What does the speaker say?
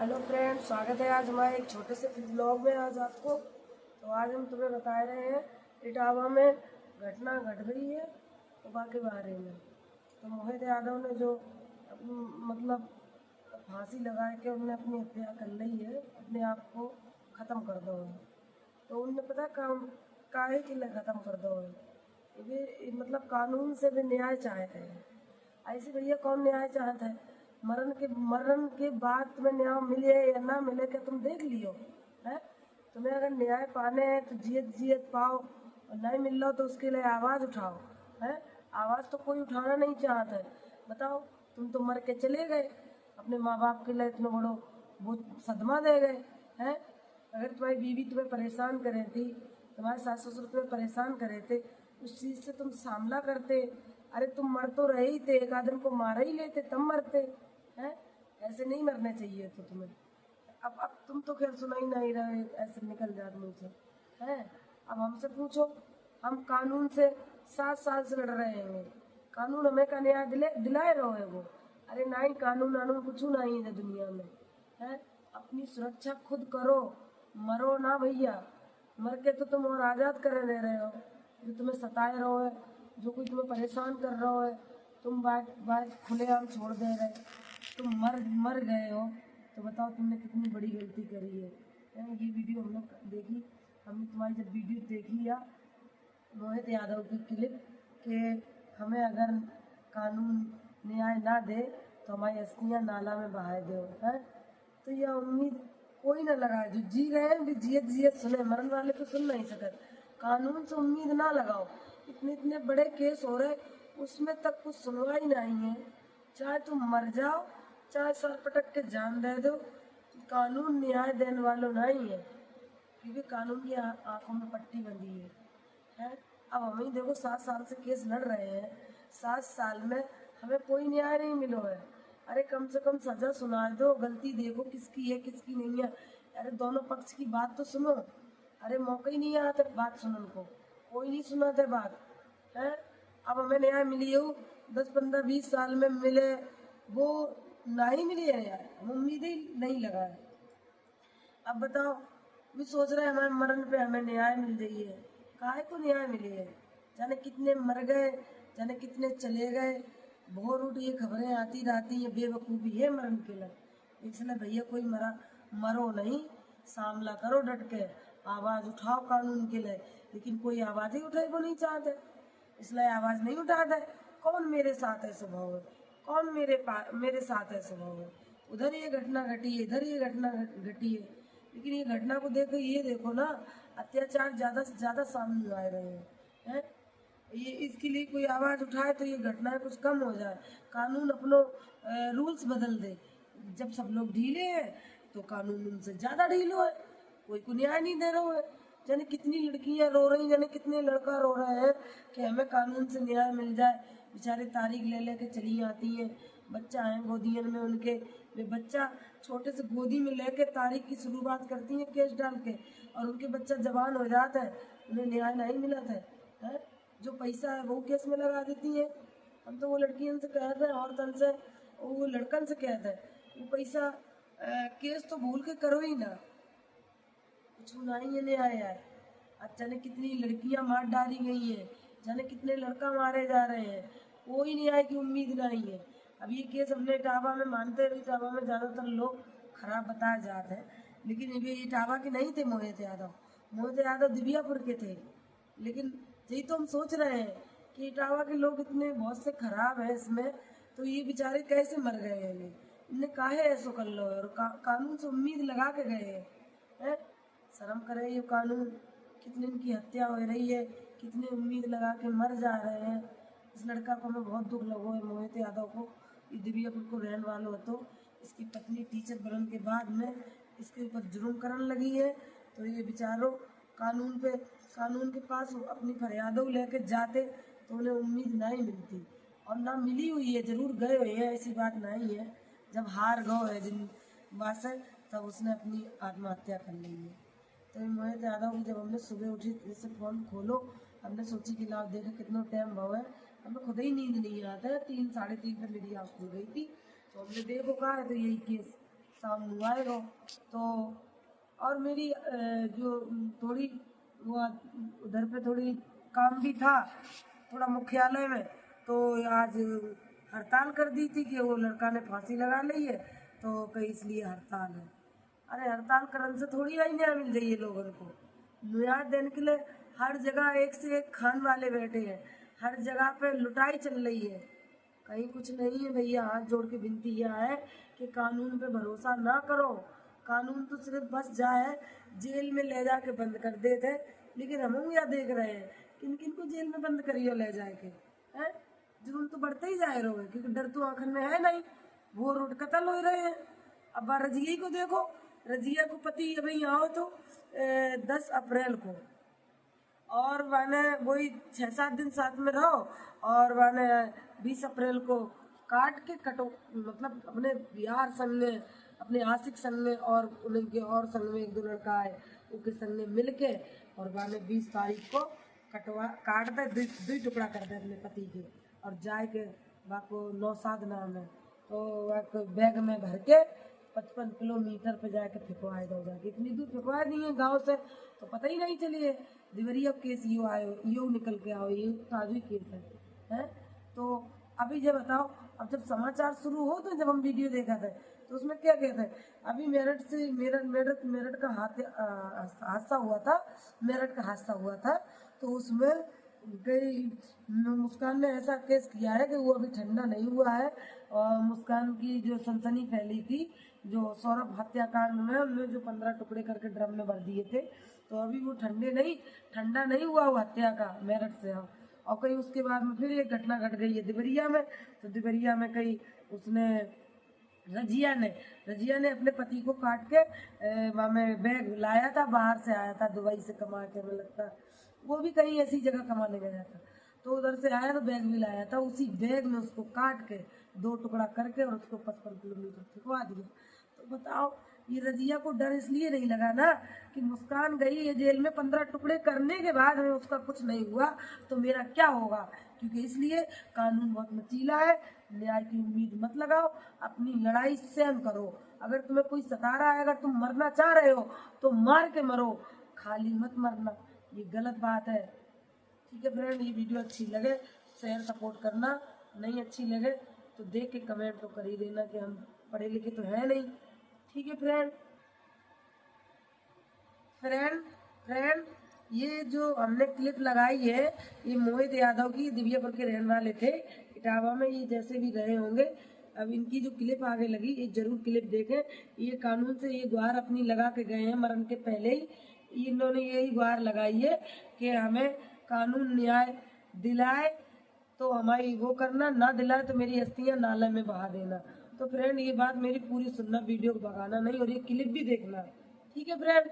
Hello friends, स्वागत है आज हमारे एक छोटे से ब्लॉग में। आज आपको आज हम तुम्हें बता रहे हैं इटावा में घटना घट गई है उबा के बारे में। तो मोहित यादव ने जो मतलब फांसी लगा के उन्होंने अपनी हत्या कर ली है, अपने आप को ख़त्म कर दो है। तो उनने पता काम काहे के लिए ख़त्म कर दो है, ये मतलब कानून से भी न्याय चाहते हैं। ऐसे भैया कौन न्याय चाहता है? मरण के बाद तुम्हें न्याय मिले या ना मिले क्या तुम देख लियो है? तुम्हें अगर न्याय पाने हैं तो जियत जियत पाओ, और नहीं मिल रहा तो उसके लिए आवाज़ उठाओ है। आवाज़ तो कोई उठाना नहीं चाहता है। बताओ, तुम तो मर के चले गए, अपने माँ बाप के लिए इतना बड़ो वो सदमा दे गए हैं। अगर तुम्हारी बीवी तुम्हें परेशान करे थी, तुम्हारे सास ससुर तुम्हें परेशान करे थे, उस चीज़ से तुम सामना करते। अरे तुम मर तो रहे ही थे, एक आदमी को मार ही लेते तब मरते हैं। ऐसे नहीं मरने चाहिए तो तुम्हें। अब तुम तो खैर सुना ही नहीं रहे, ऐसे निकल जाते मुँह से हैं। अब हमसे पूछो, हम कानून से 7 साल से लड़ रहे हैं। कानून हमें का न्याय दिलाए रहो है वो। अरे नहीं, कानून वानून कुछ नहीं है दुनिया में है। अपनी सुरक्षा खुद करो, मरो ना भैया। मर के तो तुम और आज़ाद कर दे रहे हो। जो तुम्हें सताए रहो है, जो कोई तुम्हें परेशान कर रहा है, तुम बात बात खुलेआम छोड़ दे रहे। तुम मर गए हो तो बताओ तुमने कितनी बड़ी गलती करी है। ये वीडियो हमने देखी, हमने तुम्हारी जब वीडियो देखी या मोहित यादव की क्लिप कि हमें अगर कानून न्याय ना दे तो हमारी अस्थियाँ नाला में बहा दो है। तो यह उम्मीद कोई ना लगाए। जो जी रहे हैं भी जियत जियत सुने, मरण वाले तो सुन नहीं सकते। कानून से उम्मीद ना लगाओ। इतने इतने बड़े केस हो रहे, उसमें तक कुछ सुनवाई नहीं है। चाहे तुम मर जाओ, चाहे सर पटक के जान दे दो, कानून न्याय देने वालों नहीं है। क्योंकि कानून की आंखों में पट्टी बंधी है। अब हम ही देखो 7 साल से केस लड़ रहे हैं, 7 साल में हमें कोई न्याय नहीं मिलो है। अरे कम से कम सजा सुना दो, गलती देखो किसकी है किसकी नहीं है। अरे दोनों पक्ष की बात तो सुनो। अरे मौका ही नहीं आता बात सुनने को, कोई नहीं सुनाते बात है। अब हमें न्याय मिली हो 10 15 20 साल में मिले, वो नहीं मिली है यार, हम उम्मीद ही नहीं लगा है। अब बताओ, भी सोच रहे हैं हमारे मरण पे हमें न्याय मिल जाइए। काहे को न्याय मिले है? जाने कितने मर गए, जाने कितने चले गए। भोर उठ ये खबरें आती रहती हैं, बेवकूफ़ी है मरण के लिए। इसलिए भैया कोई मरो नहीं, सामना करो डट के, आवाज़ उठाओ कानून के लिए। लेकिन कोई आवाज़ ही उठाए को नहीं चाहते, इसलिए आवाज़ नहीं उठाता है। कौन मेरे साथ है स्वभाव है, कौन मेरे साथ है स्वभाव है। उधर ये घटना घटी है, इधर ये घटना घटी है, लेकिन ये घटना को देखो, ये देखो ना, अत्याचार ज़्यादा से ज़्यादा सामने आ रहे हैं। ये इसके लिए कोई आवाज़ उठाए तो ये घटनाएं कुछ कम हो जाए। कानून अपनो रूल्स बदल दे। जब सब लोग ढीले हैं तो कानून उनसे ज़्यादा ढीलो है, कोई को न्याय नहीं दे रहा है। जाने कितनी लड़कियां रो रही, जाने कितने लड़का रो रहे हैं कि हमें कानून से न्याय मिल जाए। बेचारे तारीख ले लेके चली आती हैं, बच्चा है गोदियन में उनके, वे बच्चा छोटे से गोदी में लेके तारीख की शुरुआत करती हैं केस डाल के, और उनके बच्चा जवान हो जाता है, उन्हें न्याय नहीं मिला था है। जो पैसा है वो केस में लगा देती हैं। हम तो वो लड़कियों से कहते हैं, औरतन से, वो लड़कन से कहते हैं वो पैसा केस तो भूल के करो ही ना, कुछ नहीं है न्याय यार। आज जाने कितनी लड़कियां मार डाली गई हैं, जाने कितने लड़का मारे जा रहे हैं, कोई न्याय की उम्मीद नहीं है। अब ये केस हमने इटावा में मानते हैं, इटावा में ज़्यादातर लोग खराब बताए जाते हैं, लेकिन ये इटावा के नहीं थे मोहित यादव दिव्यापुर के थे। लेकिन यही तो हम सोच रहे हैं कि इटावा के लोग इतने बहुत से खराब हैं इसमें, तो ये बेचारे कैसे मर गए हैं? इन्हें काहे ऐसो कर लो और कानून से उम्मीद लगा के गए हैं। शर्म करे ये कानून। कितने इनकी हत्या हो रही है, कितने उम्मीद लगा के मर जा रहे हैं। इस लड़का को हमें बहुत दुख लगो है, मोहित यादव को। ये दिव्यापुर को रहने वालों तो इसकी पत्नी टीचर बनने के बाद में इसके ऊपर जुर्म करने लगी है। तो ये बेचारों कानून के पास अपनी फरियादों लेके जाते तो उन्हें उम्मीद नहीं मिलती, और ना मिली हुई है। जरूर गए हुए हैं, ऐसी बात नहीं है। जब हार गए है जिन बात से, तब उसने अपनी आत्महत्या कर ली है। तो मोहित यादव की जब हमने सुबह उठी जैसे फ़ोन खोलो, हमने सोची कि लाओ देखे कितना टाइम भाव है। हमें खुद ही नींद नहीं आता है, 3 साढ़े 3 पे मेरी आँख खुल गई थी। तो हमने देखो कहा है तो यही केस शाम को आएगा। तो और मेरी जो थोड़ी वो उधर पे थोड़ी काम भी था थोड़ा मुख्यालय में, तो आज हड़ताल कर दी थी कि वो लड़का ने फांसी लगा ली है, तो कहीं इसलिए हड़ताल है। अरे हड़ताल करने से थोड़ी ना न्याय मिल जाइए लोगों को। न्याय देने के लिए हर जगह एक से एक खान वाले बैठे हैं, हर जगह पे लुटाई चल रही है, कहीं कुछ नहीं है भैया। हाथ जोड़ के विनती यह है कि कानून पे भरोसा ना करो। कानून तो सिर्फ बस जाए जेल में ले जाके बंद कर देते, लेकिन हम यह देख रहे हैं किन किन को जेल में बंद करियो ले जाए के हैं। जुर्म तो बढ़ते ही जा रहे हैं क्योंकि डर तो आखिर में है नहीं, वो रोड कत्ल हो रहे हैं। अब रजिया को देखो, रजिया को पति अभी यहाँ तो 10 अप्रैल को, और माने वही 6-7 दिन साथ में रहो, और माने 20 अप्रैल को काट के कटो, मतलब अपने यार संग में, अपने आशिक संग में, और उनके और संग में एक दो लड़का है उनके संग में मिल के, और माने 20 तारीख को काट दे, दो टुकड़ा कर दे अपने पति के, और जाए के बाको नौसाद नाम है, तो बैग में भर के 55 किलोमीटर पे जाके फेंकवाए दो, जाके इतनी दूर फेंकवाए नहीं है गाँव से, तो पता ही नहीं चलिए। दिवरिया केस यो आयो, यो निकल के आओ, ये ताज़ी केस है। तो अभी जब बताओ, अब जब समाचार शुरू हो तो जब हम वीडियो देखा था तो उसमें क्या कहते हैं, अभी मेरठ का हादसा हुआ था, मेरठ का हादसा हुआ था, तो उसमें गई मुस्कान ने ऐसा केस किया है कि वो अभी ठंडा नहीं हुआ है। और मुस्कान की जो सनसनी फैली थी जो सौरभ हत्याकांड में, उनने जो 15 टुकड़े करके ड्रम में भर दिए थे, तो अभी वो ठंडा नहीं हुआ वो हत्या का मेरठ से। और कहीं उसके बाद में फिर एक घटना घट गई है दिवरिया में, तो दिवरिया में कहीं उसने रजिया ने अपने पति को काट के वहाँ में बैग लाया था, बाहर से आया था दुबई से कमा के, हमें लगता वो भी कहीं ऐसी जगह कमाने गया था, तो उधर से आया तो बैग भी लाया था, उसी बैग में उसको काट के 2 टुकड़ा करके और उसको 55 किलोमीटर फेंकवा दिया। तो बताओ, ये रजिया को डर इसलिए नहीं लगा ना कि मुस्कान गई है जेल में 15 टुकड़े करने के बाद में उसका कुछ नहीं हुआ तो मेरा क्या होगा, क्योंकि इसलिए कानून बहुत लचीला है, न्याय की उम्मीद मत लगाओ, अपनी लड़ाई सहन करो। अगर तुम्हें कोई सता रहा है, अगर तुम मरना चाह रहे हो तो मार के मरो, खाली मत मरना, ये गलत बात है। ठीक है फ्रेंड, ये वीडियो अच्छी लगे शेयर सपोर्ट करना, नहीं अच्छी लगे तो देख के कमेंट तो कर ही देना कि हम पढ़े लिखे तो है नहीं। ठीक है फ्रेंड, ये जो हमने क्लिप लगाई है ये मोहित यादव की, दिव्यापुर के रहने वाले थे, इटावा में, ये जैसे भी रहे होंगे। अब इनकी जो क्लिप आगे लगी ये जरूर क्लिप देखें। ये कानून से ये गुहार अपनी लगा के गए हैं मरण के पहले ही, इन्होंने यही गुहार लगाई है कि हमें कानून न्याय दिलाए तो हमारी वो करना, ना दिलाए तो मेरी अस्थियां नाले में बहा देना। तो फ्रेंड ये बात मेरी पूरी सुनना, वीडियो को भगाना नहीं, और ये क्लिप भी देखना। ठीक है फ्रेंड।